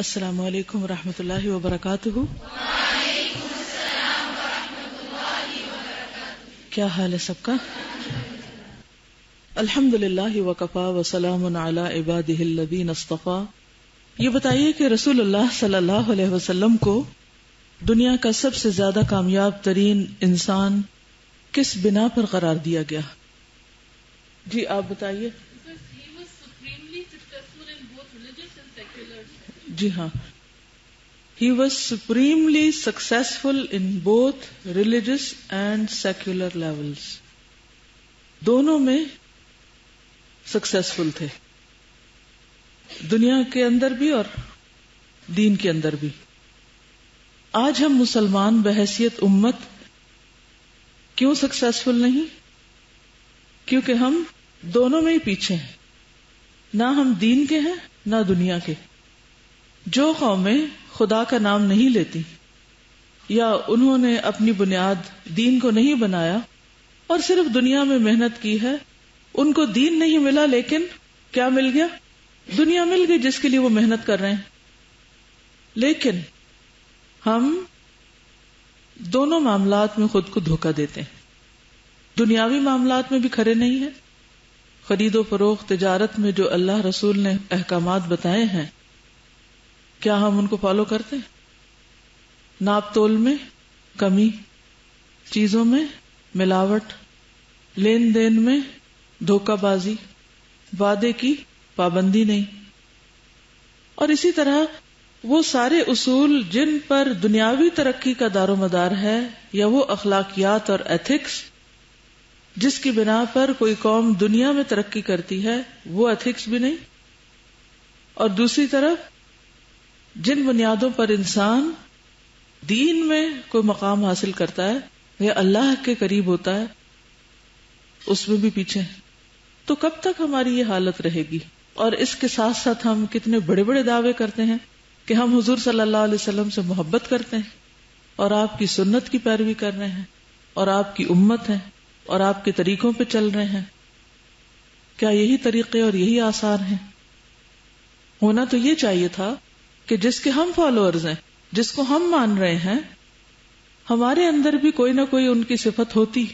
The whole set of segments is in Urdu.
السلام علیکم ورحمۃ اللہ وبرکاتہ۔ وعلیکم السلام ورحمۃ اللہ وبرکاتہ۔ کیا حال ہے سب کا؟ الحمد للہ وکفی وسلام علی عبادہ الذین اصطفی۔ یہ بتائیے کہ رسول اللہ صلی اللہ علیہ وسلم کو دنیا کا سب سے زیادہ کامیاب ترین انسان کس بنا پر قرار دیا گیا؟ جی آپ بتائیے۔ جی ہاں، he was supremely successful in both religious and secular levels۔ دونوں میں سکسیسفل تھے، دنیا کے اندر بھی اور دین کے اندر بھی۔ آج ہم مسلمان بحیثیت امت کیوں سکسیسفل نہیں؟ کیونکہ ہم دونوں میں ہی پیچھے ہیں، نہ ہم دین کے ہیں نہ دنیا کے۔ جو قومیں خدا کا نام نہیں لیتی یا انہوں نے اپنی بنیاد دین کو نہیں بنایا اور صرف دنیا میں محنت کی ہے، ان کو دین نہیں ملا لیکن کیا مل گیا؟ دنیا مل گئی جس کے لیے وہ محنت کر رہے ہیں۔ لیکن ہم دونوں معاملات میں خود کو دھوکہ دیتے ہیں۔ دنیاوی معاملات میں بھی کھڑے نہیں ہیں، خرید و فروخت تجارت میں جو اللہ رسول نے احکامات بتائے ہیں کیا ہم ان کو فالو کرتے ہیں؟ ناپ تول میں کمی، چیزوں میں ملاوٹ، لین دین میں دھوکہ بازی، وعدے کی پابندی نہیں، اور اسی طرح وہ سارے اصول جن پر دنیاوی ترقی کا دار و مدار ہے، یا وہ اخلاقیات اور ایتھکس جس کی بنا پر کوئی قوم دنیا میں ترقی کرتی ہے، وہ ایتھکس بھی نہیں، اور دوسری طرف جن بنیادوں پر انسان دین میں کوئی مقام حاصل کرتا ہے یا اللہ کے قریب ہوتا ہے اس میں بھی پیچھے ہیں۔ تو کب تک ہماری یہ حالت رہے گی؟ اور اس کے ساتھ ساتھ ہم کتنے بڑے بڑے دعوے کرتے ہیں کہ ہم حضور صلی اللہ علیہ وسلم سے محبت کرتے ہیں اور آپ کی سنت کی پیروی کر رہے ہیں اور آپ کی امت ہیں اور آپ کے طریقوں پہ چل رہے ہیں۔ کیا یہی طریقے اور یہی آثار ہیں؟ ہونا تو یہ چاہیے تھا کہ جس کے ہم فالوورز ہیں، جس کو ہم مان رہے ہیں، ہمارے اندر بھی کوئی نہ کوئی ان کی صفت ہوتی۔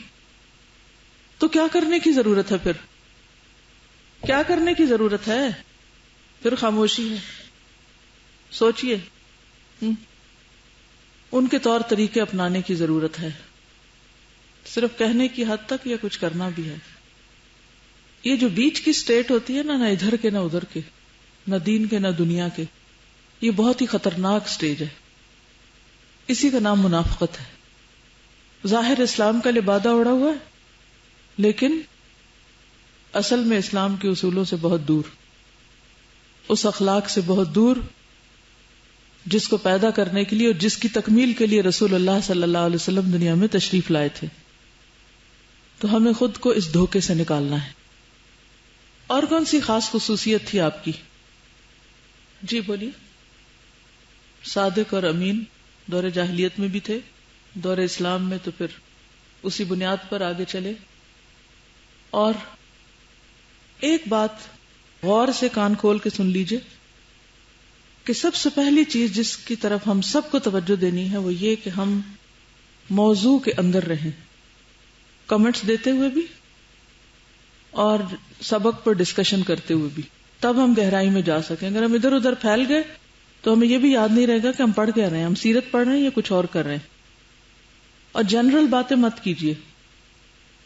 تو کیا کرنے کی ضرورت ہے پھر؟ کیا کرنے کی ضرورت ہے؟ پھر خاموشی ہے۔ سوچئے، ان کے طور طریقے اپنانے کی ضرورت ہے، صرف کہنے کی حد تک یا کچھ کرنا بھی ہے۔ یہ جو بیچ کی سٹیٹ ہوتی ہے نا، نہ ادھر کے نہ ادھر کے، نہ دین کے نہ دنیا کے، یہ بہت ہی خطرناک سٹیج ہے۔ اسی کا نام منافقت ہے۔ ظاہر اسلام کا لبادہ اڑا ہوا ہے لیکن اصل میں اسلام کے اصولوں سے بہت دور، اس اخلاق سے بہت دور جس کو پیدا کرنے کے لیے اور جس کی تکمیل کے لیے رسول اللہ صلی اللہ علیہ وسلم دنیا میں تشریف لائے تھے۔ تو ہمیں خود کو اس دھوکے سے نکالنا ہے۔ اور کون سی خاص خصوصیت تھی آپ کی؟ جی بولیے۔ صادق اور امین دور جاہلیت میں بھی تھے، دور اسلام میں تو پھر اسی بنیاد پر آگے چلے۔ اور ایک بات غور سے کان کھول کے سن لیجئے کہ سب سے پہلی چیز جس کی طرف ہم سب کو توجہ دینی ہے وہ یہ کہ ہم موضوع کے اندر رہیں، کمنٹس دیتے ہوئے بھی اور سبق پر ڈسکشن کرتے ہوئے بھی، تب ہم گہرائی میں جا سکیں۔ اگر ہم ادھر ادھر پھیل گئے تو ہمیں یہ بھی یاد نہیں رہے گا کہ ہم پڑھ کیا رہے ہیں، ہم سیرت پڑھ رہے ہیں یا کچھ اور کر رہے ہیں۔ اور جنرل باتیں مت کیجیے۔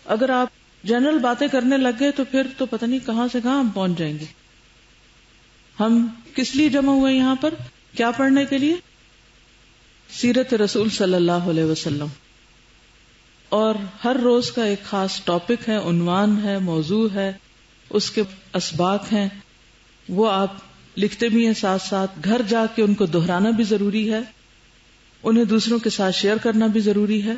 اگر آپ جنرل باتیں کرنے لگ گئے تو پھر تو پتہ نہیں کہاں سے کہاں ہم پہنچ جائیں گے۔ ہم کس لیے جمع ہوئے یہاں پر؟ کیا پڑھنے کے لیے؟ سیرت رسول صلی اللہ علیہ وسلم۔ اور ہر روز کا ایک خاص ٹاپک ہے، عنوان ہے، موضوع ہے، اس کے اسباق ہیں، وہ آپ لکھتے بھی ہیں، ساتھ ساتھ گھر جا کے ان کو دہرانا بھی ضروری ہے، انہیں دوسروں کے ساتھ شیئر کرنا بھی ضروری ہے،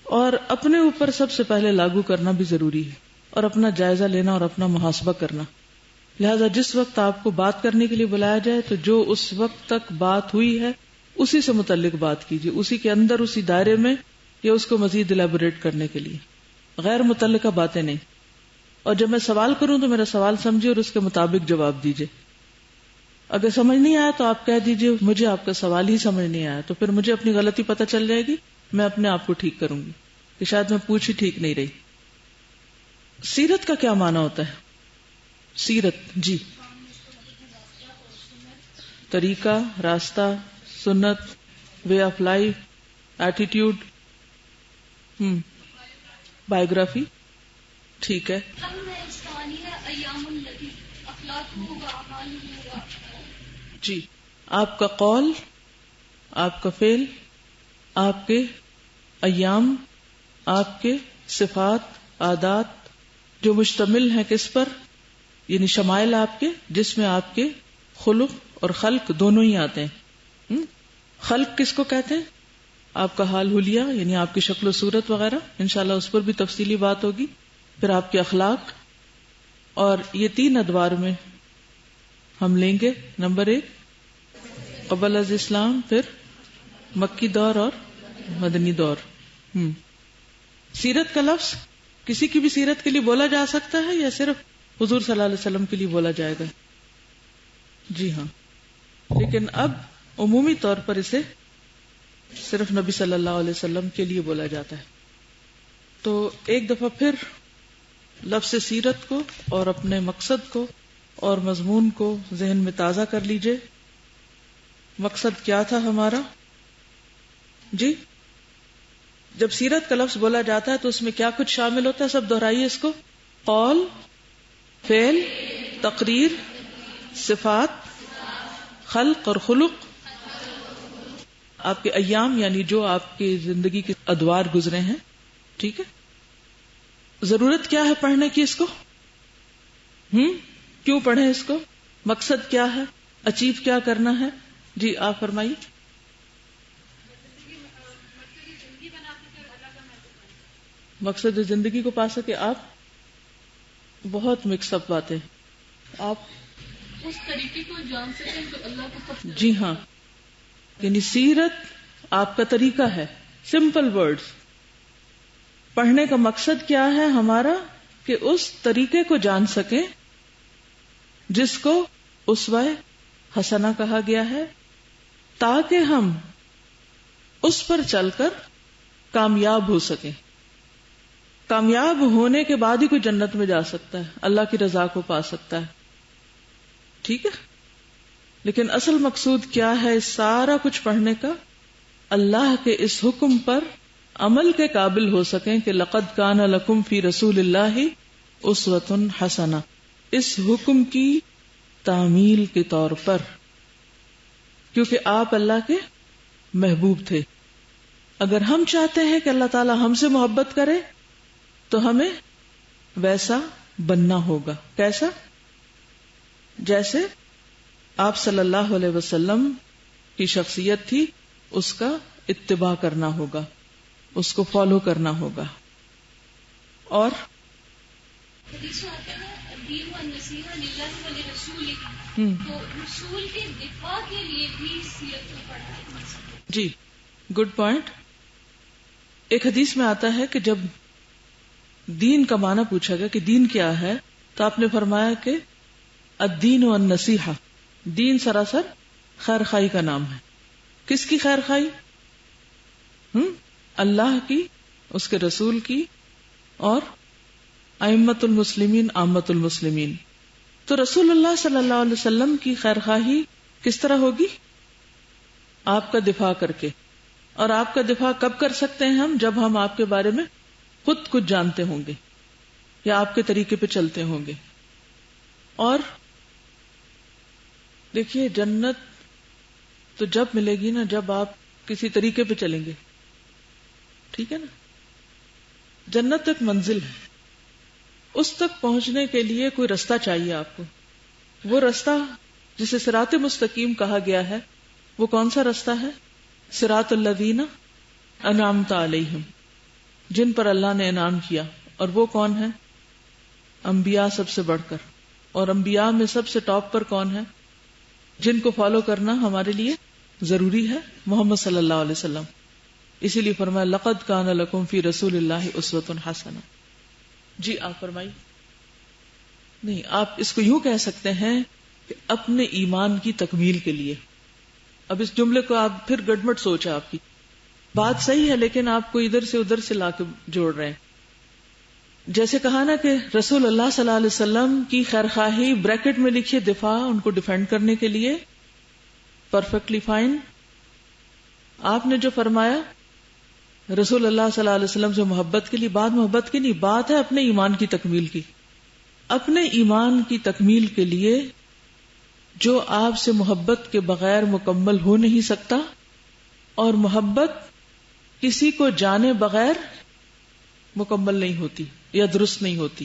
اور اپنے اوپر سب سے پہلے لاگو کرنا بھی ضروری ہے، اور اپنا جائزہ لینا اور اپنا محاسبہ کرنا۔ لہذا جس وقت آپ کو بات کرنے کے لیے بلایا جائے تو جو اس وقت تک بات ہوئی ہے اسی سے متعلق بات کیجیے، اسی کے اندر، اسی دائرے میں، یا اس کو مزید الیبوریٹ کرنے کے لیے، غیر متعلقہ باتیں نہیں۔ اور جب میں سوال کروں تو میرا سوال سمجھے اور اس کے مطابق جواب دیجیے۔ اگر سمجھ نہیں آیا تو آپ کہہ دیجئے مجھے آپ کا سوال ہی سمجھ نہیں آیا، تو پھر مجھے اپنی غلطی پتہ چل جائے گی، میں اپنے آپ کو ٹھیک کروں گی کہ شاید میں پوچھ ہی ٹھیک نہیں رہی۔ سیرت کا کیا معنی ہوتا ہے؟ سیرت جی، طریقہ، راستہ، سنت، way of life, attitude, biography, ٹھیک ہے۔ جی، آپ کا قول، آپ کا فعل، آپ کے ایام، آپ کے صفات، عادات جو مشتمل ہیں کس پر، یعنی شمائل آپ کے، جس میں آپ کے خلق اور خلق دونوں ہی آتے ہیں۔ خلق کس کو کہتے ہیں؟ آپ کا حال حلیہ، یعنی آپ کی شکل و صورت وغیرہ، انشاءاللہ اس پر بھی تفصیلی بات ہوگی۔ پھر آپ کے اخلاق، اور یہ 3 ادوار میں ہم لیں گے۔ نمبر 1 قبل از اسلام، پھر مکی دور اور مدنی دور۔ سیرت کا لفظ کسی کی بھی سیرت کے لیے بولا جا سکتا ہے یا صرف حضور صلی اللہ علیہ وسلم کے لیے بولا جائے گا؟ جی ہاں، لیکن اب عمومی طور پر اسے صرف نبی صلی اللہ علیہ وسلم کے لیے بولا جاتا ہے۔ تو ایک دفعہ پھر لفظ سیرت کو اور اپنے مقصد کو اور مضمون کو ذہن میں تازہ کر لیجئے۔ مقصد کیا تھا ہمارا؟ جی، جب سیرت کا لفظ بولا جاتا ہے تو اس میں کیا کچھ شامل ہوتا ہے؟ سب دہرائیے اس کو۔ قول، فعل، تقریر، صفات، خلق اور خلق، آپ کے ایام یعنی جو آپ کی زندگی کے ادوار گزرے ہیں، ٹھیک ہے۔ ضرورت کیا ہے پڑھنے کی اس کو؟ کیوں پڑھیں اس کو؟ مقصد کیا ہے؟ اچیو کیا کرنا ہے؟ جی آپ فرمائیے۔ مقصد زندگی کو پا سکے آپ، بہت مکس اپ باتیں، آپ اس طریقے کو جان سکیں تو اللہ کو پتہ۔ جی ہاں، یعنی سیرت آپ کا طریقہ ہے، سمپل ورڈز۔ پڑھنے کا مقصد کیا ہے ہمارا؟ کہ اس طریقے کو جان سکیں جس کو اسوہ حسنہ کہا گیا ہے، تاکہ ہم اس پر چل کر کامیاب ہو سکیں۔ کامیاب ہونے کے بعد ہی کوئی جنت میں جا سکتا ہے، اللہ کی رضا کو پا سکتا ہے، ٹھیک ہے۔ لیکن اصل مقصود کیا ہے اس سارا کچھ پڑھنے کا؟ اللہ کے اس حکم پر عمل کے قابل ہو سکیں کہ لقد کان لکم فی رسول اللہ اسوۃ حسنہ، اس حکم کی تعمیل کے طور پر، کیونکہ آپ اللہ کے محبوب تھے۔ اگر ہم چاہتے ہیں کہ اللہ تعالی ہم سے محبت کرے تو ہمیں ویسا بننا ہوگا۔ کیسا؟ جیسے آپ صلی اللہ علیہ وسلم کی شخصیت تھی، اس کا اتباع کرنا ہوگا، اس کو فالو کرنا ہوگا۔ اور تو رسول کے دفاع کے لیے بھی سیرت کو پڑھنا۔ جی، گڈ پوائنٹ۔ ایک حدیث میں آتا ہے کہ جب دین کا معنی پوچھا گیا کہ دین کیا ہے، تو آپ نے فرمایا کہ الدین والنصیحہ، دین سراسر خیر خواہی کا نام ہے۔ کس کی خیر خواہی؟ اللہ کی، اس کے رسول کی، اور ائمۃ المسلمین، عامۃ المسلمین۔ تو رسول اللہ صلی اللہ علیہ وسلم کی خیر خواہی کس طرح ہوگی؟ آپ کا دفاع کر کے۔ اور آپ کا دفاع کب کر سکتے ہیں ہم؟ جب ہم آپ کے بارے میں خود کچھ جانتے ہوں گے یا آپ کے طریقے پہ چلتے ہوں گے۔ اور دیکھیے، جنت تو جب ملے گی نا جب آپ کسی طریقے پہ چلیں گے، ٹھیک ہے نا۔ جنت ایک منزل ہے، اس تک پہنچنے کے لیے کوئی رستہ چاہیے آپ کو۔ وہ رستہ جسے صراط مستقیم کہا گیا ہے، وہ کون سا رستہ ہے؟ صراط الذین انعمت علیہم، جن پر اللہ نے انعام کیا۔ اور وہ کون ہے؟ انبیاء سب سے بڑھ کر۔ اور انبیاء میں سب سے ٹاپ پر کون ہے جن کو فالو کرنا ہمارے لیے ضروری ہے؟ محمد صلی اللہ علیہ وسلم۔ اسی لیے فرمایا لقد کان لکم فی رسول اللہ اسوۃ حسنہ۔ جی آپ فرمائیے۔ نہیں، آپ اس کو یوں کہہ سکتے ہیں کہ اپنے ایمان کی تکمیل کے لیے. اب اس جملے کو آپ پھر گڑمٹ سوچ ہے، آپ کی بات صحیح ہے لیکن آپ کو ادھر سے ادھر سے لا کے جوڑ رہے ہیں. جیسے کہا نا کہ رسول اللہ صلی اللہ علیہ وسلم کی خیرخواہی بریکٹ میں لکھیے دفاع، ان کو ڈیفینڈ کرنے کے لیے، پرفیکٹلی فائن. آپ نے جو فرمایا رسول اللہ صلی اللہ علیہ وسلم سے محبت کے لیے، بات محبت کی نہیں، بات ہے اپنے ایمان کی تکمیل کی. اپنے ایمان کی تکمیل کے لیے جو آپ سے محبت کے بغیر مکمل ہو نہیں سکتا، اور محبت کسی کو جانے بغیر مکمل نہیں ہوتی یا درست نہیں ہوتی.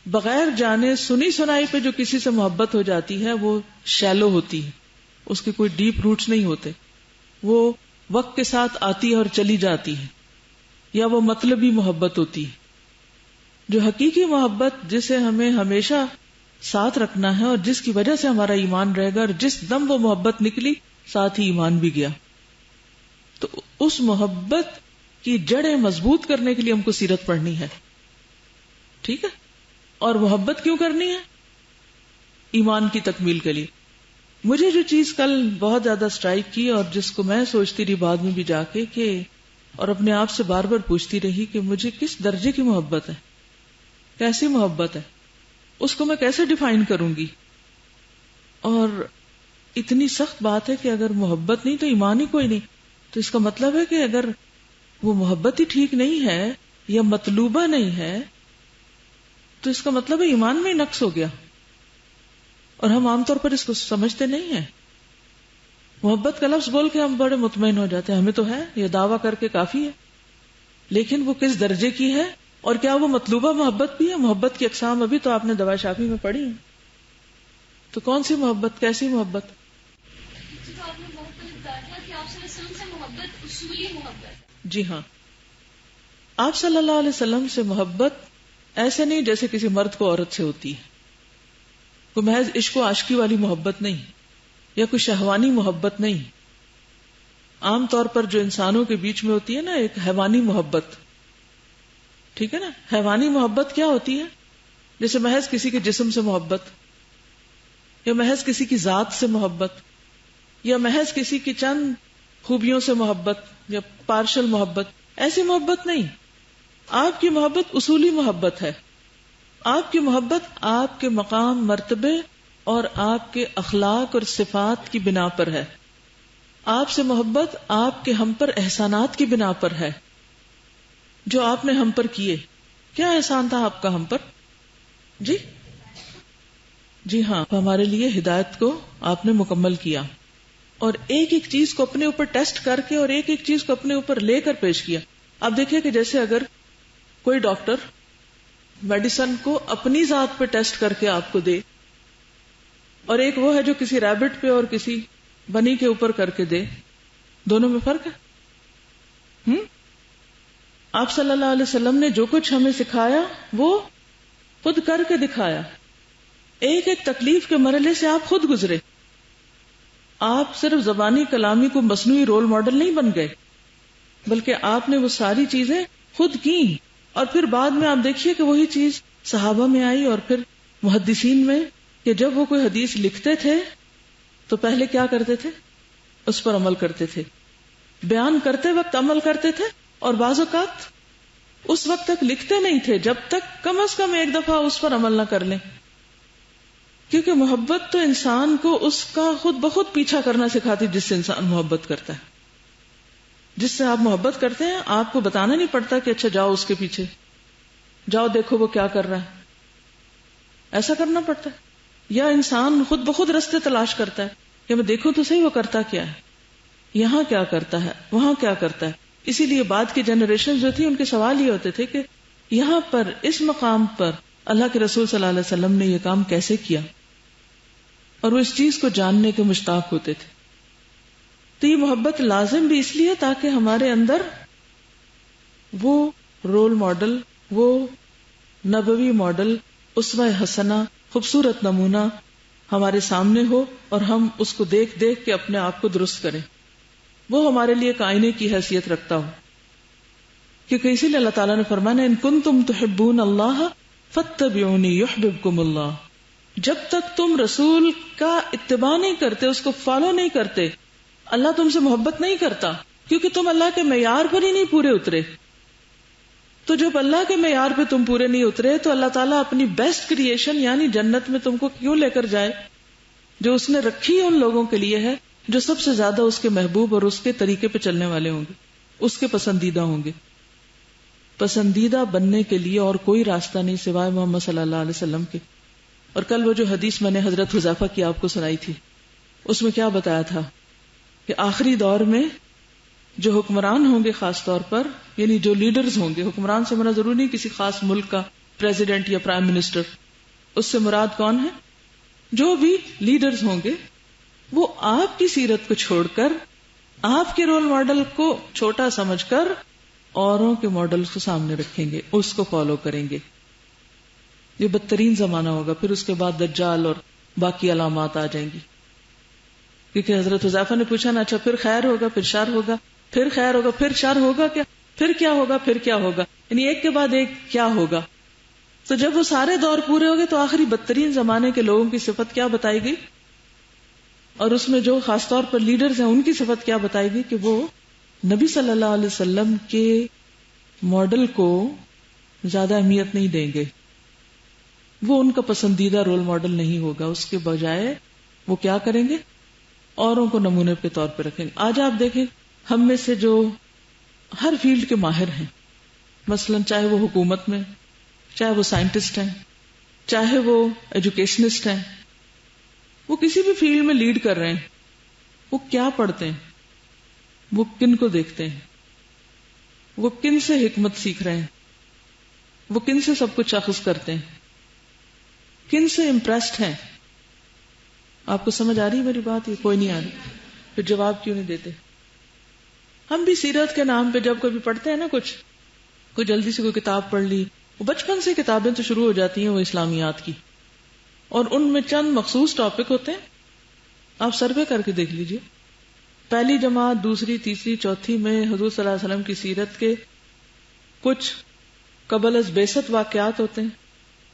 بغیر جانے سنی سنائی پہ جو کسی سے محبت ہو جاتی ہے وہ شیلو ہوتی ہے، اس کے کوئی ڈیپ روٹس نہیں ہوتے، وہ وقت کے ساتھ آتی ہے اور چلی جاتی ہے، یا وہ مطلبی محبت ہوتی ہے. جو حقیقی محبت جسے ہمیں ہمیشہ ساتھ رکھنا ہے اور جس کی وجہ سے ہمارا ایمان رہے گا، اور جس دم وہ محبت نکلی ساتھ ہی ایمان بھی گیا، تو اس محبت کی جڑیں مضبوط کرنے کے لیے ہم کو سیرت پڑھنی ہے. ٹھیک ہے؟ اور محبت کیوں کرنی ہے؟ ایمان کی تکمیل کے لیے. مجھے جو چیز کل بہت زیادہ سٹرائک کی اور جس کو میں سوچتی رہی بعد میں بھی جا کے کہ اور اپنے آپ سے بار بار پوچھتی رہی کہ مجھے کس درجے کی محبت ہے، کیسی محبت ہے، اس کو میں کیسے ڈیفائن کروں گی. اور اتنی سخت بات ہے کہ اگر محبت نہیں تو ایمان ہی کوئی نہیں. تو اس کا مطلب ہے کہ اگر وہ محبت ہی ٹھیک نہیں ہے یا مطلوبہ نہیں ہے تو اس کا مطلب ہے ایمان میں ہی نقص ہو گیا. اور ہم عام طور پر اس کو سمجھتے نہیں ہیں. محبت کا لفظ بول کے ہم بڑے مطمئن ہو جاتے ہیں، ہمیں تو ہے، یہ دعویٰ کر کے کافی ہے. لیکن وہ کس درجے کی ہے اور کیا وہ مطلوبہ محبت بھی ہے؟ محبت کی اقسام ابھی تو آپ نے دوا شافی میں پڑھی ہیں. تو کون سی محبت، کیسی محبت؟ آپ نے بہت کچھ بتایا تھا کہ آپ صلی اللہ علیہ وسلم سے محبت اصولی محبت. جی ہاں، آپ صلی اللہ علیہ وسلم سے محبت ایسے نہیں جیسے کسی مرد کو عورت سے ہوتی ہے. کوئی محض عشق و عاشقی والی محبت نہیں، یا کوئی شہوانی محبت نہیں. عام طور پر جو انسانوں کے بیچ میں ہوتی ہے نا ایک حیوانی محبت، ٹھیک ہے نا. حیوانی محبت کیا ہوتی ہے؟ جیسے محض کسی کے جسم سے محبت، یا محض کسی کی ذات سے محبت، یا محض کسی کی چند خوبیوں سے محبت، یا پارشل محبت. ایسی محبت نہیں. آپ کی محبت اصولی محبت ہے. آپ کی محبت آپ کے مقام، مرتبے اور آپ کے اخلاق اور صفات کی بنا پر ہے. آپ سے محبت آپ کے ہم پر احسانات کی بنا پر ہے جو آپ نے ہم پر کیے. کیا احسان تھا آپ کا ہم پر؟ جی ہاں، ہمارے لیے ہدایت کو آپ نے مکمل کیا، اور ایک ایک چیز کو اپنے اوپر ٹیسٹ کر کے اور ایک ایک چیز کو اپنے اوپر لے کر پیش کیا. اب دیکھیں کہ جیسے اگر کوئی ڈاکٹر میڈیسن کو اپنی ذات پہ ٹیسٹ کر کے آپ کو دے، اور ایک وہ ہے جو کسی ریبٹ پہ اور کسی بنی کے اوپر کر کے دے، دونوں میں فرق ہے. آپ صلی اللہ علیہ وسلم نے جو کچھ ہمیں سکھایا وہ خود کر کے دکھایا. ایک ایک تکلیف کے مرحلے سے آپ خود گزرے. آپ صرف زبانی کلامی کو مصنوعی رول ماڈل نہیں بن گئے، بلکہ آپ نے وہ ساری چیزیں خود کی. اور پھر بعد میں آپ دیکھیے کہ وہی چیز صحابہ میں آئی اور پھر محدثین میں، کہ جب وہ کوئی حدیث لکھتے تھے تو پہلے کیا کرتے تھے؟ اس پر عمل کرتے تھے. بیان کرتے وقت عمل کرتے تھے، اور بعض اوقات اس وقت تک لکھتے نہیں تھے جب تک کم از کم ایک دفعہ اس پر عمل نہ کر لیں. کیونکہ محبت تو انسان کو اس کا خود بخود پیچھا کرنا سکھاتی، جس سے انسان محبت کرتا ہے. جس سے آپ محبت کرتے ہیں آپ کو بتانا نہیں پڑتا کہ اچھا جاؤ اس کے پیچھے، جاؤ دیکھو وہ کیا کر رہا ہے. ایسا کرنا پڑتا ہے. یا انسان خود بخود رستے تلاش کرتا ہے کہ میں دیکھوں تو صحیح وہ کرتا کیا ہے، یہاں کیا کرتا ہے، وہاں کیا کرتا ہے. اسی لیے بعد کی جنریشن جو تھی ان کے سوال یہ ہوتے تھے کہ یہاں پر اس مقام پر اللہ کے رسول صلی اللہ علیہ وسلم نے یہ کام کیسے کیا، اور وہ اس چیز کو جاننے کے مشتاق ہوتے تھے. تو یہ محبت لازم بھی اس لیے تاکہ ہمارے اندر وہ رول ماڈل، وہ نبوی ماڈل، اسوہ حسنہ، خوبصورت نمونہ ہمارے سامنے ہو اور ہم اس کو دیکھ دیکھ کے اپنے آپ کو درست کریں. وہ ہمارے لیے ایک آئینے کی حیثیت رکھتا ہو. کیونکہ اسی لیے اللہ تعالیٰ نے فرمایا ان کنتم تحبون اللہ فاتبعونی یحببکم اللہ. جب تک تم رسول کا اتباع نہیں کرتے، اس کو فالو نہیں کرتے، اللہ تم سے محبت نہیں کرتا، کیونکہ تم اللہ کے معیار پر ہی نہیں پورے اترے. تو جب اللہ کے معیار پہ تم پورے نہیں اترے تو اللہ تعالیٰ اپنی بیسٹ کریشن یعنی جنت میں تم کو کیوں لے کر جائے، جو اس نے رکھی ان لوگوں کے لیے ہے جو سب سے زیادہ اس کے محبوب اور اس کے طریقے پہ چلنے والے ہوں گے، اس کے پسندیدہ ہوں گے. پسندیدہ بننے کے لیے اور کوئی راستہ نہیں سوائے محمد صلی اللہ علیہ وسلم کے. اور کل وہ جو حدیث میں نے حضرت حذیفہ کی آپ کو سنائی تھی، اس میں کیا بتایا تھا کہ آخری دور میں جو حکمران ہوں گے، خاص طور پر یعنی جو لیڈرز ہوں گے، حکمران سے مراد ضروری نہیں کسی خاص ملک کا پریزیڈنٹ یا پرائم منسٹر، اس سے مراد کون ہے؟ جو بھی لیڈرز ہوں گے وہ آپ کی سیرت کو چھوڑ کر، آپ کے رول ماڈل کو چھوٹا سمجھ کر اوروں کے ماڈل کو سامنے رکھیں گے، اس کو فالو کریں گے. یہ بدترین زمانہ ہوگا. پھر اس کے بعد دجال اور باقی علامات آ جائیں گی. کیونکہ حضرت حذیفہ نے پوچھا نا، اچھا پھر خیر ہوگا، پھر شر ہوگا، پھر خیر ہوگا، پھر شر ہوگا کیا، پھر کیا ہوگا، پھر کیا ہوگا، یعنی ایک کے بعد ایک کیا ہوگا. تو جب وہ سارے دور پورے ہو گئے تو آخری بدترین زمانے کے لوگوں کی صفت کیا بتائی گئی، اور اس میں جو خاص طور پر لیڈرز ہیں ان کی صفت کیا بتائی گئی کہ وہ نبی صلی اللہ علیہ وسلم کے ماڈل کو زیادہ اہمیت نہیں دیں گے، وہ ان کا پسندیدہ رول ماڈل نہیں ہوگا. اس کے بجائے وہ کیا کریں گے؟ اوروں کو نمونے کے طور پہ رکھیں گے. آج آپ دیکھیں ہم میں سے جو ہر فیلڈ کے ماہر ہیں، مثلا چاہے وہ حکومت میں، چاہے وہ سائنٹسٹ ہیں، چاہے وہ ایجوکیشنسٹ ہیں، وہ کسی بھی فیلڈ میں لیڈ کر رہے ہیں، وہ کیا پڑھتے ہیں؟ وہ کن کو دیکھتے ہیں؟ وہ کن سے حکمت سیکھ رہے ہیں؟ وہ کن سے سب کچھ اخذ کرتے ہیں؟ کن سے امپریسڈ ہیں؟ آپ کو سمجھ آ رہی ہے میری بات؟ یہ کوئی نہیں آ رہی، پھر جواب کیوں نہیں دیتے؟ ہم بھی سیرت کے نام پہ جب کبھی پڑھتے ہیں نا کچھ، کوئی جلدی سے کوئی کتاب پڑھ لی، وہ بچپن سے کتابیں تو شروع ہو جاتی ہیں وہ اسلامیات کی، اور ان میں چند مخصوص ٹاپک ہوتے ہیں. آپ سروے کر کے دیکھ لیجئے، پہلی جماعت، دوسری، تیسری، چوتھی میں حضور صلی اللہ علیہ وسلم کی سیرت کے کچھ قبل از بعثت واقعات ہوتے ہیں،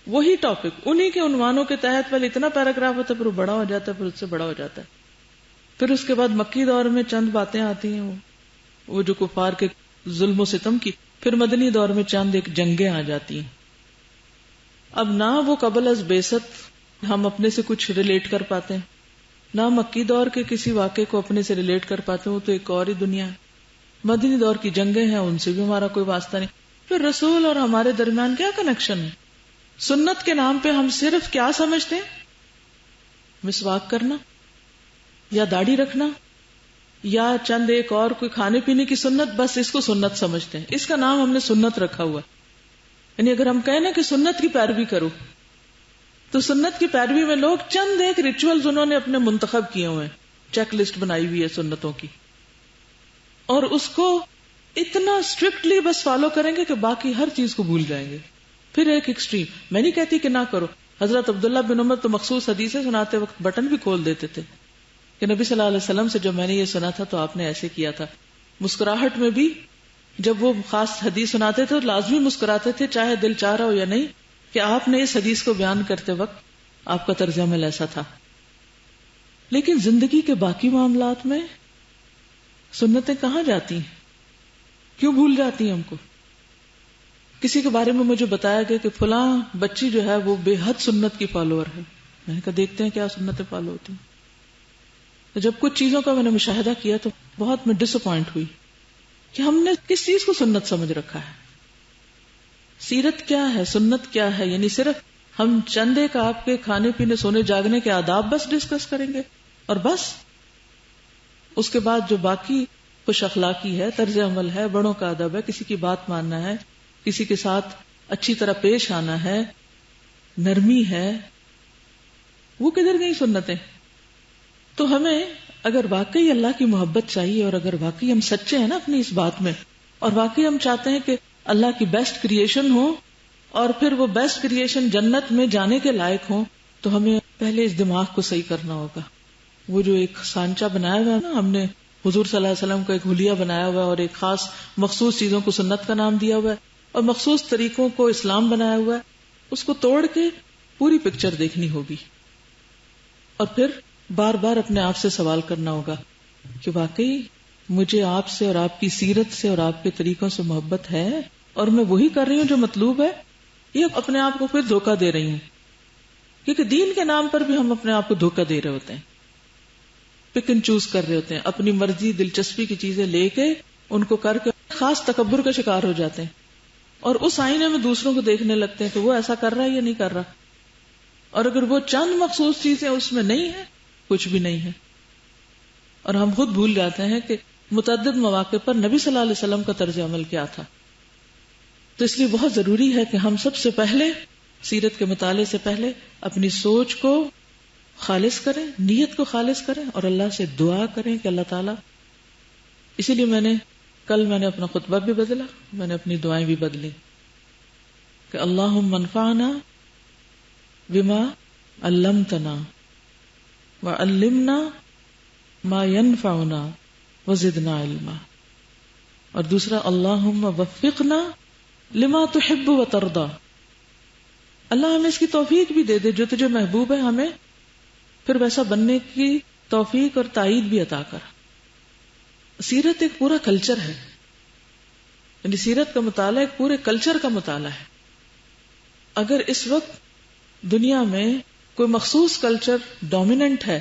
وہی ٹاپک انہی کے عنوانوں کے تحت پہلے اتنا پیراگراف ہوتا ہے، پھر وہ بڑا ہو جاتا ہے، پھر اس سے بڑا ہو جاتا ہے. پھر اس کے بعد مکی دور میں چند باتیں آتی ہیں وہ جو کفار کے ظلم و ستم کی، پھر مدنی دور میں چند ایک جنگیں آ جاتی ہیں. اب نہ وہ قبل از بعثت ہم اپنے سے کچھ ریلیٹ کر پاتے ہیں، نہ مکی دور کے کسی واقعے کو اپنے سے ریلیٹ کر پاتے ہیں، وہ تو ایک اور ہی دنیا ہے. مدنی دور کی جنگیں ہیں، ان سے بھی ہمارا کوئی واسطہ نہیں. پھر رسول اور ہمارے درمیان کیا کنیکشن ہے؟ سنت کے نام پہ ہم صرف کیا سمجھتے ہیں؟ مسواک کرنا یا داڑھی رکھنا یا چند ایک اور کوئی کھانے پینے کی سنت، بس اس کو سنت سمجھتے ہیں. اس کا نام ہم نے سنت رکھا ہوا. یعنی اگر ہم کہیں نا کہ سنت کی پیروی کرو، تو سنت کی پیروی میں لوگ چند ایک ریچولز انہوں نے اپنے منتخب کیے ہوئے ہیں، چیک لسٹ بنائی ہوئی ہے سنتوں کی، اور اس کو اتنا اسٹرکٹلی بس فالو کریں گے کہ باقی ہر چیز کو بھول جائیں گے. پھر ایک ایکسٹریم، میں نہیں کہتی کہ نہ کرو، حضرت عبداللہ بن عمر تو مخصوص حدیثیں سناتے وقت بٹن بھی کھول دیتے تھے کہ نبی صلی اللہ علیہ وسلم سے جب میں نے یہ سنا تھا تو آپ نے ایسے کیا تھا. مسکراہٹ میں بھی جب وہ خاص حدیث سناتے تھے تو لازمی مسکراتے تھے، چاہے دل چاہ رہا ہو یا نہیں، کہ آپ نے اس حدیث کو بیان کرتے وقت آپ کا طرز عمل ایسا تھا. لیکن زندگی کے باقی معاملات میں سنتیں کہاں جاتی ہیں؟ کیوں بھول جاتی ہیں ہم کو؟ کسی کے بارے میں مجھے بتایا گیا کہ فلاں بچی جو ہے وہ بے حد سنت کی فالوور ہے. میں نے کہا دیکھتے ہیں کیا سنتیں فالو ہوتی ہیں. تو جب کچھ چیزوں کا میں نے مشاہدہ کیا تو بہت میں ڈس اپوائنٹ ہوئی کہ ہم نے کس چیز کو سنت سمجھ رکھا ہے. سیرت کیا ہے، سنت کیا ہے؟ یعنی صرف ہم چند ایک آپ کے کھانے پینے سونے جاگنے کے آداب بس ڈسکس کریں گے اور بس. اس کے بعد جو باقی خوش اخلاقی ہے، طرز عمل ہے، بڑوں کا ادب ہے، کسی کی بات ماننا ہے، کسی کے ساتھ اچھی طرح پیش آنا ہے، نرمی ہے، وہ کدھر گئی سنتیں؟ تو ہمیں اگر واقعی اللہ کی محبت چاہیے اور اگر واقعی ہم سچے ہیں نا اپنی اس بات میں، اور واقعی ہم چاہتے ہیں کہ اللہ کی بیسٹ کریشن ہو اور پھر وہ بیسٹ کریشن جنت میں جانے کے لائق ہوں، تو ہمیں پہلے اس دماغ کو صحیح کرنا ہوگا. وہ جو ایک سانچہ بنایا ہوا ہے نا ہم نے، حضور صلی اللہ علیہ وسلم کا ایک حلیہ بنایا ہوا ہے اور ایک خاص مخصوص چیزوں کو سنت کا نام دیا ہوا ہے اور مخصوص طریقوں کو اسلام بنایا ہوا ہے، اس کو توڑ کے پوری پکچر دیکھنی ہوگی، اور پھر بار بار اپنے آپ سے سوال کرنا ہوگا کہ واقعی مجھے آپ سے اور آپ کی سیرت سے اور آپ کے طریقوں سے محبت ہے، اور میں وہی کر رہی ہوں جو مطلوب ہے، یہ اپنے آپ کو پھر دھوکہ دے رہی ہوں؟ کیونکہ دین کے نام پر بھی ہم اپنے آپ کو دھوکہ دے رہے ہوتے ہیں، پک اینڈ چوز کر رہے ہوتے ہیں، اپنی مرضی دلچسپی کی چیزیں لے کے ان کو کر کے خاص تکبر کا شکار ہو جاتے ہیں، اور اس آئینے میں دوسروں کو دیکھنے لگتے ہیں کہ وہ ایسا کر رہا ہے یا نہیں کر رہا، اور اگر وہ چند مخصوص چیزیں اس میں نہیں ہے، کچھ بھی نہیں ہے، اور ہم خود بھول جاتے ہیں کہ متعدد مواقع پر نبی صلی اللہ علیہ وسلم کا طرز عمل کیا تھا. تو اس لیے بہت ضروری ہے کہ ہم سب سے پہلے سیرت کے مطالعے سے پہلے اپنی سوچ کو خالص کریں، نیت کو خالص کریں، اور اللہ سے دعا کریں کہ اللہ تعالیٰ. اسی لیے کل میں نے اپنا خطبہ بھی بدلا، میں نے اپنی دعائیں بھی بدلی کہ اللہم انفعنا بما علمتنا وعلمنا ما ينفعنا وزدنا علما، اور دوسرا اللہم وفقنا لما تحب وترضى، اللہ ہمیں اس کی توفیق بھی دے دے جو تجھے محبوب ہے، ہمیں پھر ویسا بننے کی توفیق اور تائید بھی عطا کر. سیرت ایک پورا کلچر ہے، یعنی سیرت کا مطالعہ ایک پورے کلچر کا مطالعہ ہے. اگر اس وقت دنیا میں کوئی مخصوص کلچر ڈومیننٹ ہے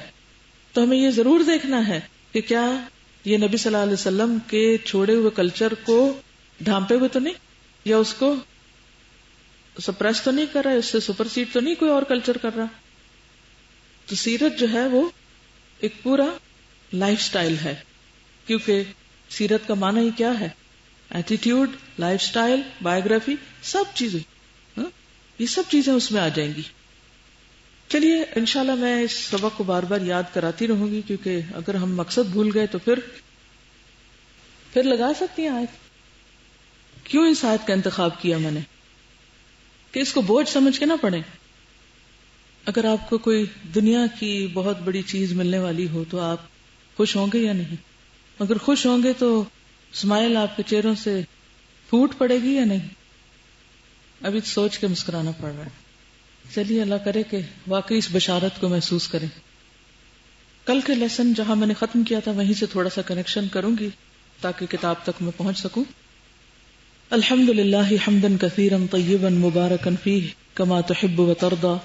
تو ہمیں یہ ضرور دیکھنا ہے کہ کیا یہ نبی صلی اللہ علیہ وسلم کے چھوڑے ہوئے کلچر کو ڈھانپے ہوئے تو نہیں، یا اس کو سپریس تو نہیں کر رہا ہے، اس سے سپر سیڈ تو نہیں کوئی اور کلچر کر رہا. تو سیرت جو ہے وہ ایک پورا لائف سٹائل ہے، کیونکہ سیرت کا معنی ہی کیا ہے؟ ایٹیٹیوڈ، لائف سٹائل، بایوگرافی، سب چیزیں، یہ سب چیزیں اس میں آ جائیں گی. چلیے انشاءاللہ میں اس سبق کو بار بار یاد کراتی رہوں گی، کیونکہ اگر ہم مقصد بھول گئے تو پھر لگا سکتی ہیں آیت. کیوں اس آیت کا انتخاب کیا میں نے کہ اس کو بوجھ سمجھ کے نہ پڑھیں. اگر آپ کو کوئی دنیا کی بہت بڑی چیز ملنے والی ہو تو آپ خوش ہوں گے یا نہیں؟ اگر خوش ہوں گے تو اسمائل آپ کے چہروں سے پھوٹ پڑے گی یا نہیں؟ ابھی سوچ کے مسکرانا پڑ رہا ہے. چلیے اللہ کرے کہ واقعی اس بشارت کو محسوس کریں. کل کے لیسن جہاں میں نے ختم کیا تھا وہیں سے تھوڑا سا کنیکشن کروں گی تاکہ کتاب تک میں پہنچ سکوں. الحمد للہ حمدا کثیرا طیبا مبارکا فیہ کما تحب وترضى.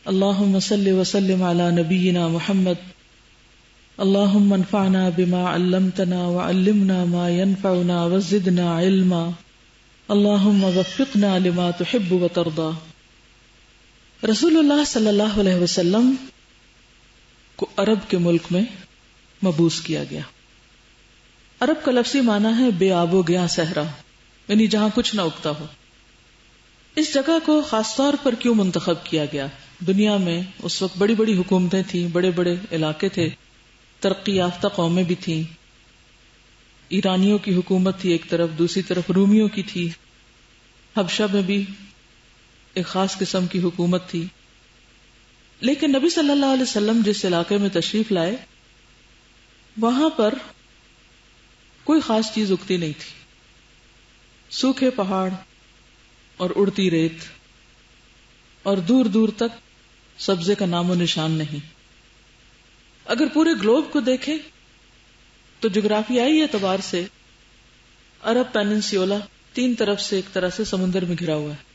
اللہم صل وسلم علی نبینا محمد. اللہم انفعنا بما علمتنا وعلمنا ما ينفعنا وزدنا علما. اللہم وفقنا لما تحب وترضى. رسول اللہ صلی اللہ علیہ وسلم کو عرب کے ملک میں مبعوث کیا گیا. عرب کا لفظی معنی ہے بے آب و گیا صحرا، یعنی جہاں کچھ نہ اگتا ہو. اس جگہ کو خاص طور پر کیوں منتخب کیا گیا؟ دنیا میں اس وقت بڑی بڑی حکومتیں تھیں، بڑے بڑے علاقے تھے، ترقی یافتہ قومیں بھی تھیں. ایرانیوں کی حکومت تھی ایک طرف، دوسری طرف رومیوں کی تھی. حبشہ میں بھی ایک خاص قسم کی حکومت تھی. لیکن نبی صلی اللہ علیہ وسلم جس علاقے میں تشریف لائے وہاں پر کوئی خاص چیز اگتی نہیں تھی. سوکھے پہاڑ اور اڑتی ریت، اور دور دور تک سبزے کا نام و نشان نہیں. اگر پورے گلوب کو دیکھیں تو جغرافیائی اعتبار سے عرب پیننسیولا 3 طرف سے ایک طرح سے سمندر میں گھرا ہوا ہے.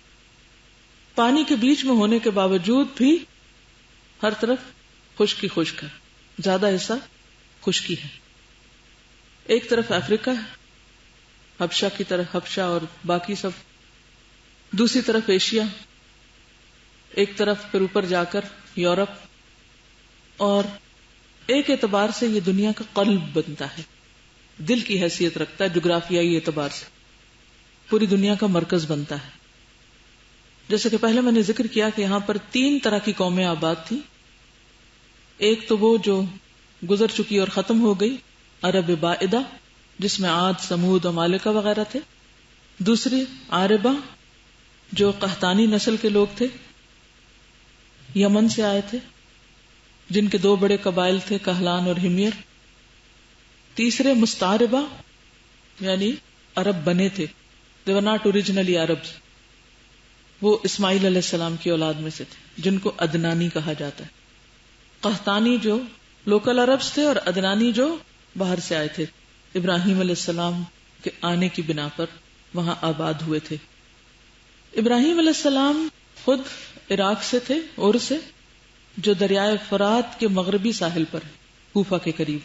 پانی کے بیچ میں ہونے کے باوجود بھی ہر طرف خشکی خشک ہے، زیادہ حصہ خشکی ہے. ایک طرف افریقہ ہے حبشہ کی طرف، حبشہ اور باقی سب، دوسری طرف ایشیا، ایک طرف پھر اوپر جا کر یورپ، اور ایک اعتبار سے یہ دنیا کا قلب بنتا ہے، دل کی حیثیت رکھتا ہے. جغرافیائی اعتبار سے پوری دنیا کا مرکز بنتا ہے. جیسے کہ پہلے میں نے ذکر کیا کہ یہاں پر 3 طرح کی قومیں آباد تھی. ایک تو وہ جو گزر چکی اور ختم ہو گئی، عرب بائدہ، جس میں عاد، سمود، عمالقہ وغیرہ تھے. دوسری عاربہ جو قحطانی نسل کے لوگ تھے، یمن سے آئے تھے، جن کے 2 بڑے قبائل تھے، کہلان اور ہمیر. تیسرے مستعربہ یعنی عرب بنے تھے، they were not originally Arabs، وہ اسماعیل علیہ السلام کی اولاد میں سے تھے، جن کو عدنانی کہا جاتا ہے. قحطانی جو لوکل عربز تھے اور عدنانی جو باہر سے آئے تھے، ابراہیم علیہ السلام کے آنے کی بنا پر وہاں آباد ہوئے تھے. ابراہیم علیہ السلام خود عراق سے تھے، اور سے جو دریائے فرات کے مغربی ساحل پر کوفہ کے قریب.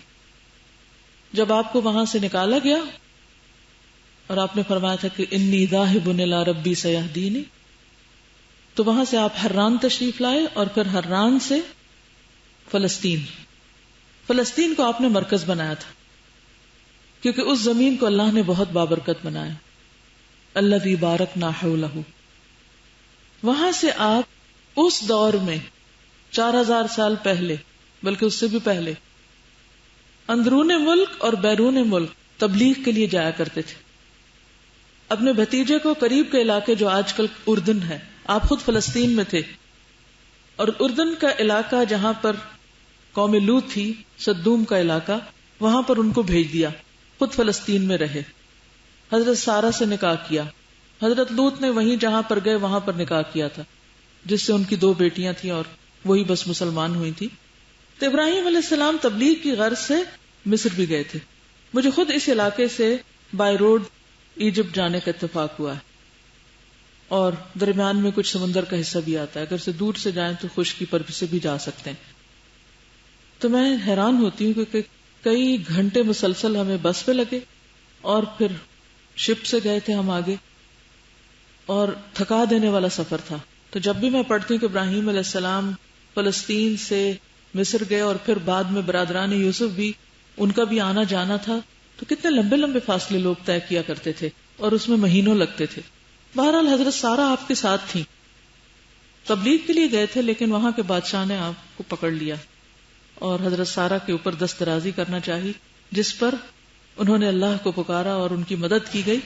جب آپ کو وہاں سے نکالا گیا اور آپ نے فرمایا تھا کہ انی ذاہب الی ربی سیہدینی، تو وہاں سے آپ حران تشریف لائے اور پھر حران سے فلسطین کو آپ نے مرکز بنایا تھا، کیونکہ اس زمین کو اللہ نے بہت بابرکت بنایا. الذی بارکنا حولہ. وہاں سے آپ اس دور میں 4000 سال پہلے، بلکہ اس سے بھی پہلے، اندرون ملک اور بیرون ملک تبلیغ کے لیے جایا کرتے تھے. اپنے بھتیجے کو قریب کے علاقے جو آج کل اردن ہے، آپ خود فلسطین میں تھے، اور اردن کا علاقہ جہاں پر قوم لوط تھی، صدوم کا علاقہ، وہاں پر ان کو بھیج دیا، خود فلسطین میں رہے. حضرت سارہ سے نکاح کیا. حضرت لوط نے وہیں جہاں پر گئے وہاں پر نکاح کیا تھا، جس سے ان کی 2 بیٹیاں تھیں اور وہی بس مسلمان ہوئی تھی. تو ابراہیم علیہ السلام تبلیغ کی غرض سے مصر بھی گئے تھے. مجھے خود اس علاقے سے بائی روڈ ایجپٹ جانے کا اتفاق ہوا ہے، اور درمیان میں کچھ سمندر کا حصہ بھی آتا ہے. اگر سے دور سے جائیں تو خشکی پر سے بھی جا سکتے ہیں. تو میں حیران ہوتی ہوں کہ کئی گھنٹے مسلسل ہمیں بس پہ لگے، اور پھر شپ سے گئے تھے ہم آگے، اور تھکا دینے والا سفر تھا. تو جب بھی میں پڑھتی ہوں کہ ابراہیم علیہ السلام فلسطین سے مصر گئے اور پھر بعد میں برادران یوسف بھی، ان کا بھی آنا جانا تھا، تو کتنے لمبے لمبے فاصلے لوگ طے کیا کرتے تھے اور اس میں مہینوں لگتے تھے. بہرحال حضرت سارہ آپ کے ساتھ تھیں، تبلیغ کے لیے گئے تھے، لیکن وہاں کے بادشاہ نے آپ کو پکڑ لیا اور حضرت سارہ کے اوپر دست درازی کرنا چاہی، جس پر انہوں نے اللہ کو پکارا اور ان کی مدد کی گئی.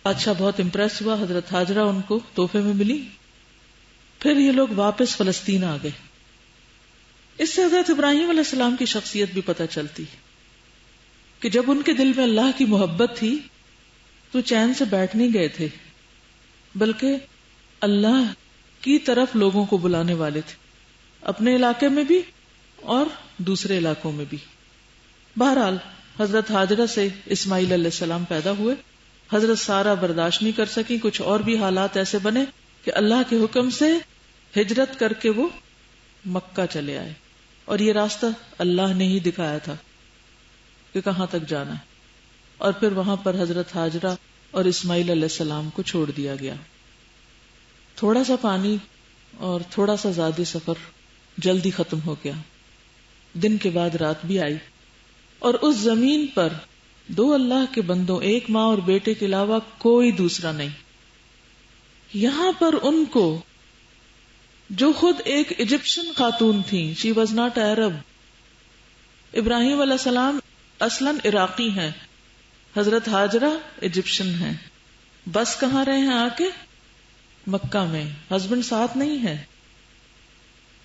بادشاہ بہت امپریس ہوا، حضرت ہاجرہ ان کو تحفے میں ملی. پھر یہ لوگ واپس فلسطین آ گئے. اس سے حضرت ابراہیم علیہ السلام کی شخصیت بھی پتہ چلتی کہ جب ان کے دل میں اللہ کی محبت تھی تو چین سے بیٹھ نہیں گئے تھے، بلکہ اللہ کی طرف لوگوں کو بلانے والے تھے، اپنے علاقے میں بھی اور دوسرے علاقوں میں بھی. بہرحال حضرت ہاجرہ سے اسماعیل علیہ السلام پیدا ہوئے. حضرت سارہ برداشت نہیں کر سکی، کچھ اور بھی حالات ایسے بنے کہ اللہ کے حکم سے ہجرت کر کے وہ مکہ چلے آئے، اور یہ راستہ اللہ نے ہی دکھایا تھا کہ کہاں تک جانا ہے. اور پھر وہاں پر حضرت ہاجرہ اور اسماعیل علیہ السلام کو چھوڑ دیا گیا. تھوڑا سا پانی اور تھوڑا سا زیادہ سفر جلدی ختم ہو گیا. دن کے بعد رات بھی آئی، اور اس زمین پر 2 اللہ کے بندوں، ایک ماں اور بیٹے کے علاوہ کوئی دوسرا نہیں. یہاں پر ان کو، جو خود ایک ایجپشن خاتون تھی، شی واز ناٹ عرب. ابراہیم علیہ السلام اصلاً عراقی ہیں، حضرت ہاجرہ ایجپشن ہیں. بس کہاں رہے ہیں؟ آ کے مکہ میں. ہسبینڈ ساتھ نہیں ہے.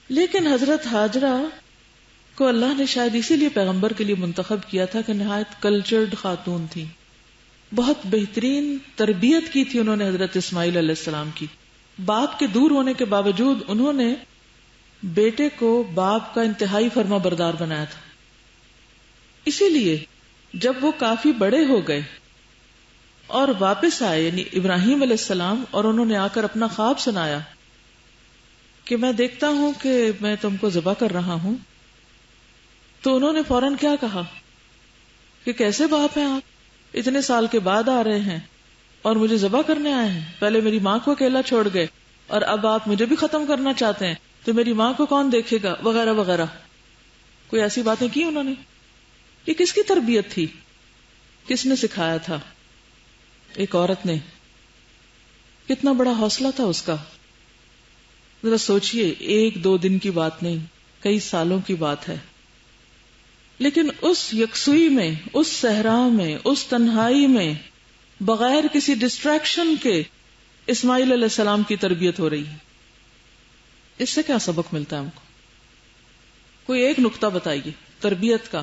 لیکن حضرت ہاجرہ کو اللہ نے شاید اسی لیے پیغمبر کے لیے منتخب کیا تھا کہ نہایت کلچرڈ خاتون تھی، بہت بہترین تربیت کی تھی انہوں نے حضرت اسماعیل علیہ السلام کی. باپ کے دور ہونے کے باوجود انہوں نے بیٹے کو باپ کا انتہائی فرما بردار بنایا تھا. اسی لیے جب وہ کافی بڑے ہو گئے اور واپس آئے، یعنی ابراہیم علیہ السلام، اور انہوں نے آ کر اپنا خواب سنایا کہ میں دیکھتا ہوں کہ میں تم کو ذبح کر رہا ہوں، تو انہوں نے فوراً کیا کہا کہ کیسے باپ ہیں آپ، اتنے سال کے بعد آ رہے ہیں اور مجھے ذبح کرنے آئے ہیں؟ پہلے میری ماں کو اکیلا چھوڑ گئے اور اب آپ مجھے بھی ختم کرنا چاہتے ہیں، تو میری ماں کو کون دیکھے گا، وغیرہ وغیرہ. کوئی ایسی باتیں کی انہوں نے. یہ کس کی تربیت تھی؟ کس نے سکھایا تھا؟ ایک عورت نے. کتنا بڑا حوصلہ تھا اس کا. ذرا سوچئے، 1-2 دن کی بات نہیں، کئی سالوں کی بات ہے. لیکن اس یکسوئی میں، اس صحرا میں، اس تنہائی میں، بغیر کسی ڈسٹریکشن کے اسماعیل علیہ السلام کی تربیت ہو رہی ہے. اس سے کیا سبق ملتا ہے ہم کو؟ کوئی ایک نقطہ بتائیے تربیت کا.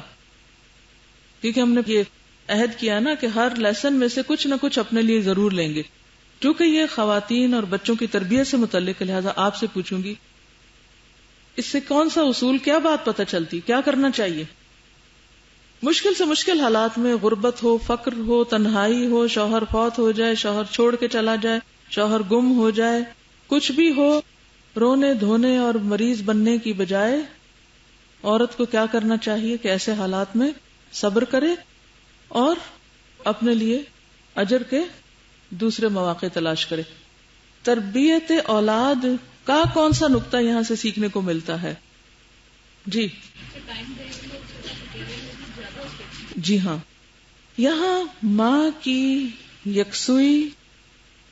کیونکہ ہم نے یہ عہد کیا نا کہ ہر لیسن میں سے کچھ نہ کچھ اپنے لیے ضرور لیں گے. چونکہ یہ خواتین اور بچوں کی تربیت سے متعلق ہے، لہذا آپ سے پوچھوں گی اس سے کون سا اصول، کیا بات پتہ چلتی، کیا کرنا چاہیے؟ مشکل سے مشکل حالات میں، غربت ہو، فقر ہو، تنہائی ہو، شوہر فوت ہو جائے، شوہر چھوڑ کے چلا جائے، شوہر گم ہو جائے، کچھ بھی ہو، رونے دھونے اور مریض بننے کی بجائے عورت کو کیا کرنا چاہیے کہ ایسے حالات میں صبر کرے اور اپنے لیے اجر کے دوسرے مواقع تلاش کرے۔ تربیت اولاد کا کون سا نقطہ یہاں سے سیکھنے کو ملتا ہے؟ جی جی ہاں، یہاں ماں کی یکسوئی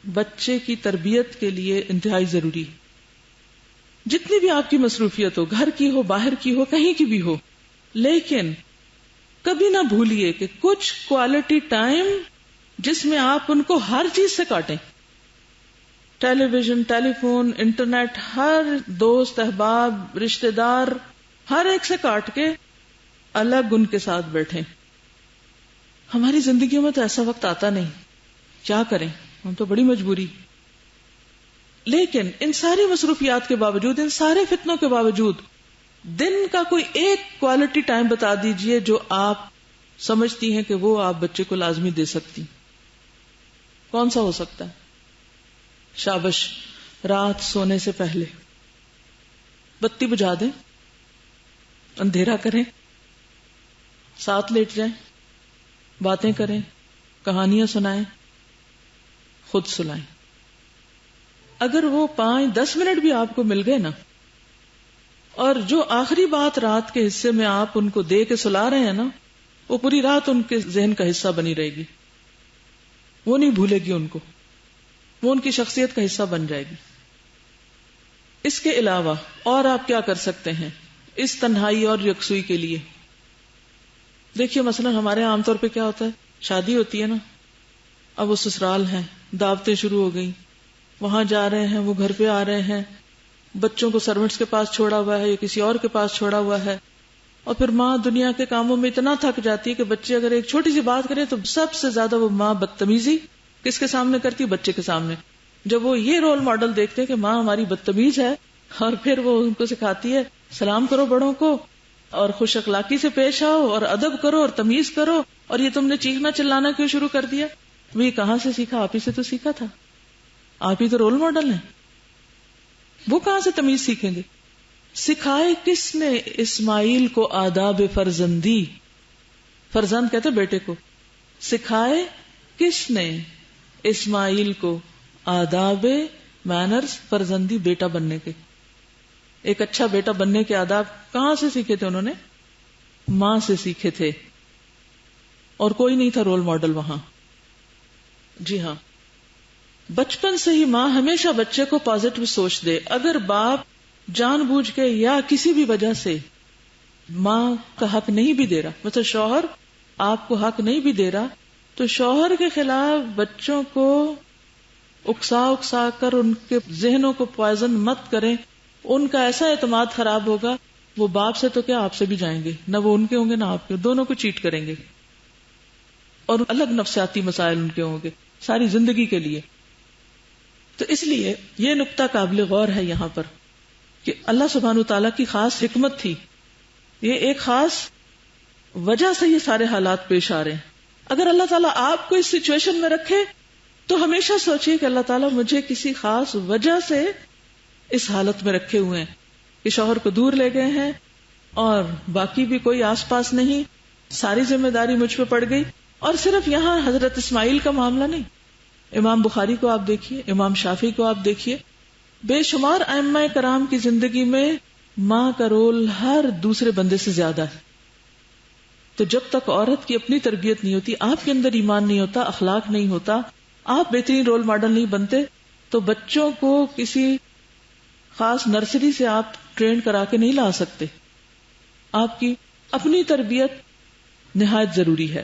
بچے کی تربیت کے لیے انتہائی ضروری ہے۔ جتنی بھی آپ کی مصروفیت ہو، گھر کی ہو، باہر کی ہو، کہیں کی بھی ہو، لیکن کبھی نہ بھولیے کہ کچھ کوالٹی ٹائم جس میں آپ ان کو ہر چیز سے کاٹیں، ٹیلی ویژن، ٹیلی فون، انٹرنیٹ، ہر دوست احباب رشتہ دار ہر ایک سے کاٹ کے الگ ان کے ساتھ بیٹھیں۔ ہماری زندگیوں میں تو ایسا وقت آتا نہیں، کیا کریں، ہم تو بڑی مجبوری، لیکن ان ساری مصروفیات کے باوجود، ان سارے فتنوں کے باوجود دن کا کوئی ایک کوالٹی ٹائم بتا دیجئے جو آپ سمجھتی ہیں کہ وہ آپ بچے کو لازمی دے سکتی۔ کون سا ہو سکتا ہے؟ شابش، رات سونے سے پہلے بتی بجھا دیں، اندھیرا کریں، ساتھ لیٹ جائیں، باتیں کریں، کہانیاں سنائیں، خود سنائیں۔ اگر وہ 5-10 منٹ بھی آپ کو مل گئے نا، اور جو آخری بات رات کے حصے میں آپ ان کو دے کے سلا رہے ہیں نا، وہ پوری رات ان کے ذہن کا حصہ بنی رہے گی، وہ نہیں بھولے گی ان کو، وہ ان کی شخصیت کا حصہ بن جائے گی۔ اس کے علاوہ اور آپ کیا کر سکتے ہیں اس تنہائی اور یکسوئی کے لیے؟ دیکھیے مثلا ہمارے عام طور پہ کیا ہوتا ہے، شادی ہوتی ہے نا، اب وہ سسرال ہیں، دعوتیں شروع ہو گئی، وہاں جا رہے ہیں، وہ گھر پہ آ رہے ہیں، بچوں کو سرونٹس کے پاس چھوڑا ہوا ہے یا کسی اور کے پاس چھوڑا ہوا ہے، اور پھر ماں دنیا کے کاموں میں اتنا تھک جاتی ہے کہ بچے اگر ایک چھوٹی سی بات کرے تو سب سے زیادہ وہ ماں بدتمیزی کس کے سامنے کرتی ہے؟ بچے کے سامنے۔ جب وہ یہ رول ماڈل دیکھتے کہ ماں ہماری بدتمیز ہے، اور پھر وہ ان کو سکھاتی ہے سلام کرو بڑوں کو، اور خوش اخلاقی سے پیش آؤ، اور ادب کرو، اور تمیز کرو، اور یہ تم نے چیخنا چلانا کیوں شروع کر دیا؟ وہ یہ کہاں سے سیکھا؟ آپ ہی سے تو سیکھا تھا، آپ ہی تو رول ماڈل ہیں، وہ کہاں سے تمیز سیکھیں گے؟ سکھائے کس نے اسماعیل کو آداب فرزندی؟ فرزند کہتے بیٹے کو۔ سکھائے کس نے اسماعیل کو آداب مینرز فرزندی، بیٹا بننے کے؟ ایک اچھا بیٹا بننے کے آداب کہاں سے سیکھے تھے انہوں نے؟ ماں سے سیکھے تھے، اور کوئی نہیں تھا رول ماڈل وہاں۔ جی ہاں، بچپن سے ہی ماں ہمیشہ بچے کو پازیٹو سوچ دے۔ اگر باپ جان بوجھ کے یا کسی بھی وجہ سے ماں کا حق نہیں بھی دے رہا، مطلب شوہر آپ کو حق نہیں بھی دے رہا، تو شوہر کے خلاف بچوں کو اکسا کر ان کے ذہنوں کو پوائزن مت کریں، ان کا ایسا اعتماد خراب ہوگا، وہ باپ سے تو کیا آپ سے بھی جائیں گے، نہ وہ ان کے ہوں گے نہ آپ کے، دونوں کو چیٹ کریں گے، اور الگ نفسیاتی مسائل ان کے ہوں گے ساری زندگی کے لیے۔ تو اس لیے یہ نقطہ قابل غور ہے یہاں پر کہ اللہ سبحانہ تعالیٰ کی خاص حکمت تھی، یہ ایک خاص وجہ سے یہ سارے حالات پیش آ رہے ہیں۔ اگر اللہ تعالیٰ آپ کو اس سچویشن میں رکھے تو ہمیشہ سوچئے کہ اللہ تعالیٰ مجھے کسی خاص وجہ سے اس حالت میں رکھے ہوئے ہیں کہ شوہر کو دور لے گئے ہیں اور باقی بھی کوئی آس پاس نہیں، ساری ذمہ داری مجھ پہ پڑ گئی۔ اور صرف یہاں حضرت اسماعیل کا معاملہ نہیں، امام بخاری کو آپ دیکھیے، امام شافعی کو آپ دیکھیے، بے شمار ائمہ کرام کی زندگی میں ماں کا رول ہر دوسرے بندے سے زیادہ ہے۔ تو جب تک عورت کی اپنی تربیت نہیں ہوتی، آپ کے اندر ایمان نہیں ہوتا، اخلاق نہیں ہوتا، آپ بہترین رول ماڈل نہیں بنتے، تو بچوں کو کسی خاص نرسری سے آپ ٹرین کرا کے نہیں لا سکتے۔ آپ کی اپنی تربیت نہایت ضروری ہے۔